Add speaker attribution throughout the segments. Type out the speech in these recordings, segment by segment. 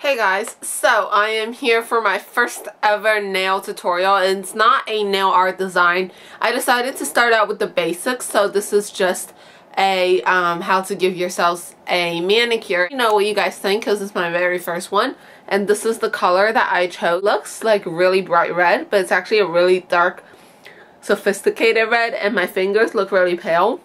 Speaker 1: Hey guys, so I am here for my first ever nail tutorial, and it's not a nail art design. I decided to start out with the basics, so this is just a how to give yourselves a manicure. You know what you guys think, because it's my very first one, and this is the color that I chose. Looks like really bright red, but it's actually a really dark, sophisticated red, and my fingers look really pale.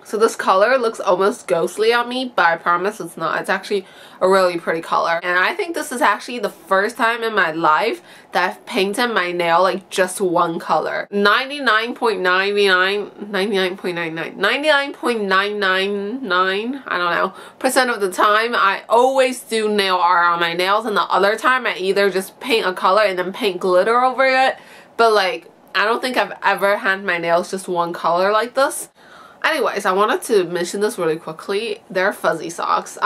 Speaker 1: So this color looks almost ghostly on me, but I promise it's not. It's actually a really pretty color. And I think this is actually the first time in my life that I've painted my nail like just one color. 99.999, I don't know, percent of the time I always do nail art on my nails, and the other time I either just paint a color and then paint glitter over it. But like, I don't think I've ever had my nails just one color like this. Anyways, I wanted to mention this really quickly. They're fuzzy socks.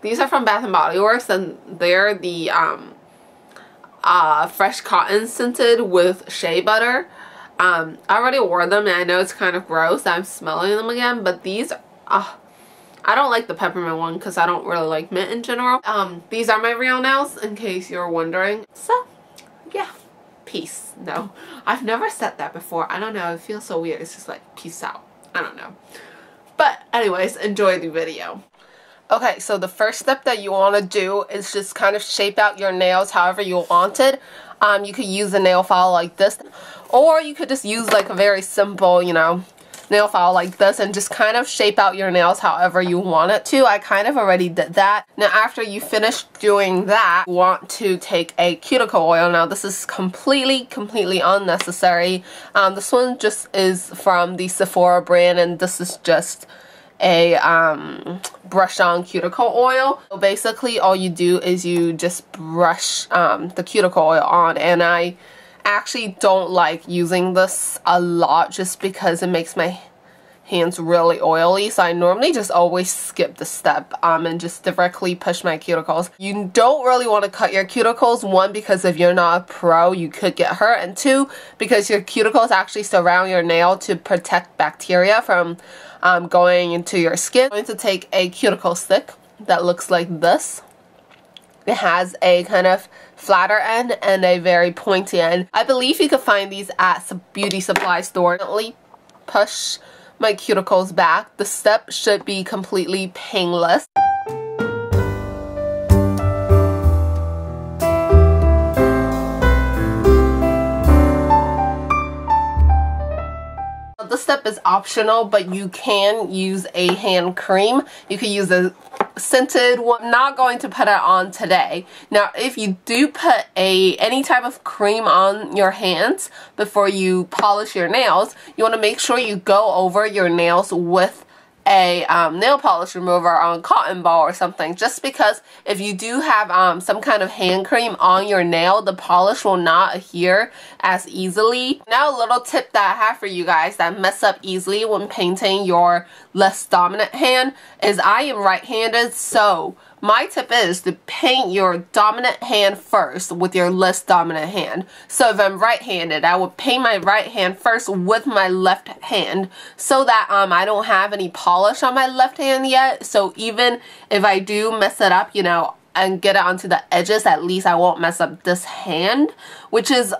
Speaker 1: These are from Bath & Body Works, and they're the fresh cotton scented with shea butter. I already wore them, and I know it's kind of gross that I'm smelling them again, but these, I don't like the peppermint one because I don't really like mint in general. These are my real nails, in case you're wondering. So, yeah. Peace. No, I've never said that before. I don't know, it feels so weird. It's just like peace out. I don't know. But anyways, enjoy the video. Okay, so the first step that you want to do is just kind of shape out your nails however you want it. You could use a nail file like this, or you could just use like a very simple, you know, nail file like this and just kind of shape out your nails however you want it to. I kind of already did that. Now after you finish doing that, you want to take a cuticle oil. Now this is completely unnecessary. This one just is from the Sephora brand, and this is just a brush on cuticle oil. So basically all you do is you just brush the cuticle oil on, and I actually don't like using this a lot just because it makes my hands really oily, so I normally just always skip the step and just directly push my cuticles. You don't really want to cut your cuticles, one, because if you're not a pro you could get hurt, and two, because your cuticles actually surround your nail to protect bacteria from going into your skin. I'm going to take a cuticle stick that looks like this. It has a kind of flatter end and a very pointy end. I believe you can find these at some beauty supply store. Push my cuticles back. The step should be completely painless. This step is optional, but you can use a hand cream. You can use a scented one. I'm not going to put it on today. Now if you do put any type of cream on your hands before you polish your nails, you want to make sure you go over your nails with a nail polish remover on a cotton ball or something, just because if you do have some kind of hand cream on your nail, the polish will not adhere as easily. Now a little tip that I have for you guys that mess up easily when painting your less dominant hand is, I am right-handed, so my tip is to paint your dominant hand first with your less dominant hand. So if I'm right-handed, I would paint my right hand first with my left hand, so that I don't have any polish on my left hand yet. So even if I do mess it up, you know, and get it onto the edges, at least I won't mess up this hand, which is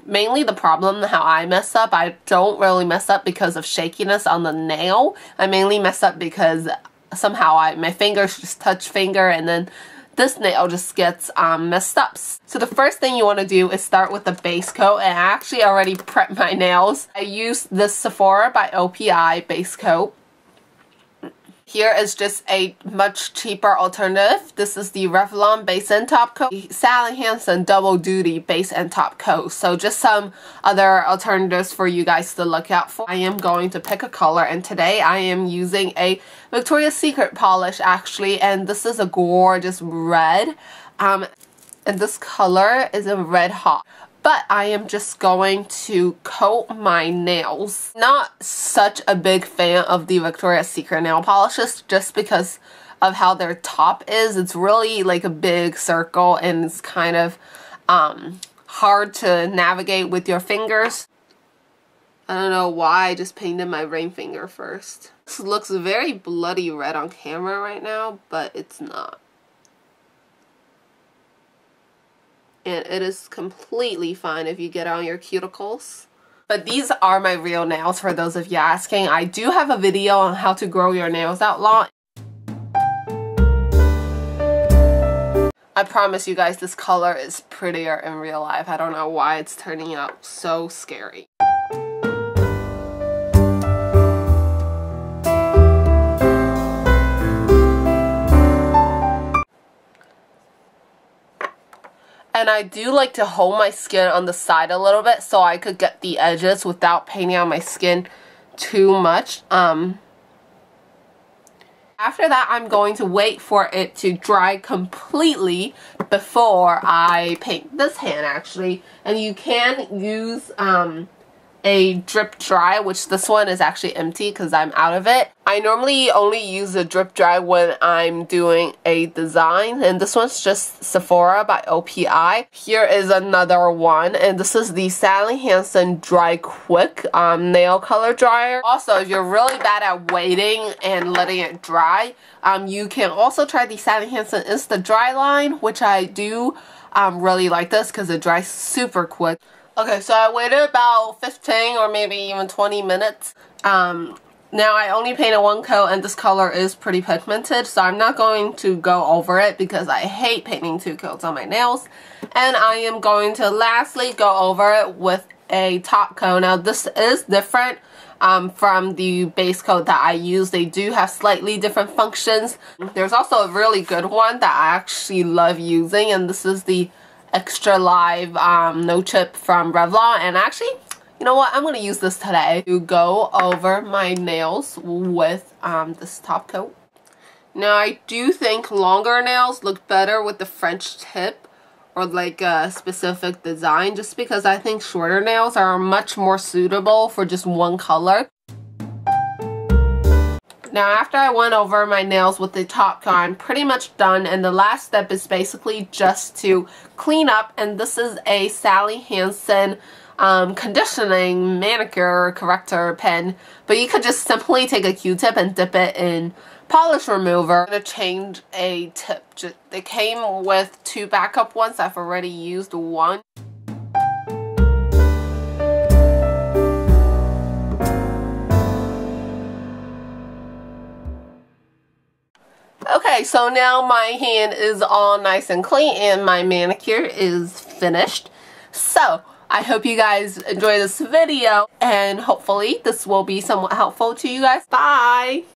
Speaker 1: mainly the problem how I mess up. I don't really mess up because of shakiness on the nail. I mainly mess up because somehow my fingers just touch finger, and then this nail just gets messed up. So the first thing you want to do is start with the base coat, and I actually already prepped my nails. I used this Sephora by O.P.I base coat. Here is just a much cheaper alternative. This is the Revlon base and top coat, the Hansen double duty base and top coat. So just some other alternatives for you guys to look out for. I am going to pick a color, and today I am using a Victoria's Secret polish actually, and this is a gorgeous red. And this color is a red hot. But I am just going to coat my nails. Not such a big fan of the Victoria's Secret nail polishes just because of how their top is. It's really like a big circle, and it's kind of hard to navigate with your fingers. I don't know why I just painted my ring finger first. This looks very bloody red on camera right now, but it's not. and it is completely fine if you get on your cuticles. But these are my real nails for those of you asking. I do have a video on how to grow your nails out long. I promise you guys this color is prettier in real life. I don't know why it's turning out so scary. And I do like to hold my skin on the side a little bit so I could get the edges without painting on my skin too much. After that, I'm going to wait for it to dry completely before I paint this hand, actually. And you can use a drip dry, which this one is actually empty because I'm out of it. I normally only use a drip dry when I'm doing a design, and this one's just Sephora by O.P.I. Here is another one, and this is the Hansen Dry Kwik nail color dryer. Also, if you're really bad at waiting and letting it dry, you can also try the Hansen Insta Dry line, which I do really like this because it dries super quick. Okay, so I waited about 15 or maybe even 20 minutes. Now I only painted one coat and this color is pretty pigmented, so I'm not going to go over it because I hate painting two coats on my nails. And I am going to lastly go over it with a top coat. Now this is different from the base coat that I use. They do have slightly different functions. There's also a really good one that I actually love using, and this is the Extra Live No Chip from Revlon. And actually, you know what, I'm going to use this today to go over my nails with this top coat. Now I do think longer nails look better with the French tip or like a specific design, just because I think shorter nails are much more suitable for just one color. Now after I went over my nails with the top coat, I'm pretty much done, and the last step is basically just to clean up, and this is a Hansen conditioning manicure corrector pen, but you could just simply take a Q-tip and dip it in polish remover. I'm going to change a tip. They came with two backup ones. I've already used one. Okay, so now my hand is all nice and clean and my manicure is finished. So, I hope you guys enjoy this video, and hopefully this will be somewhat helpful to you guys. Bye!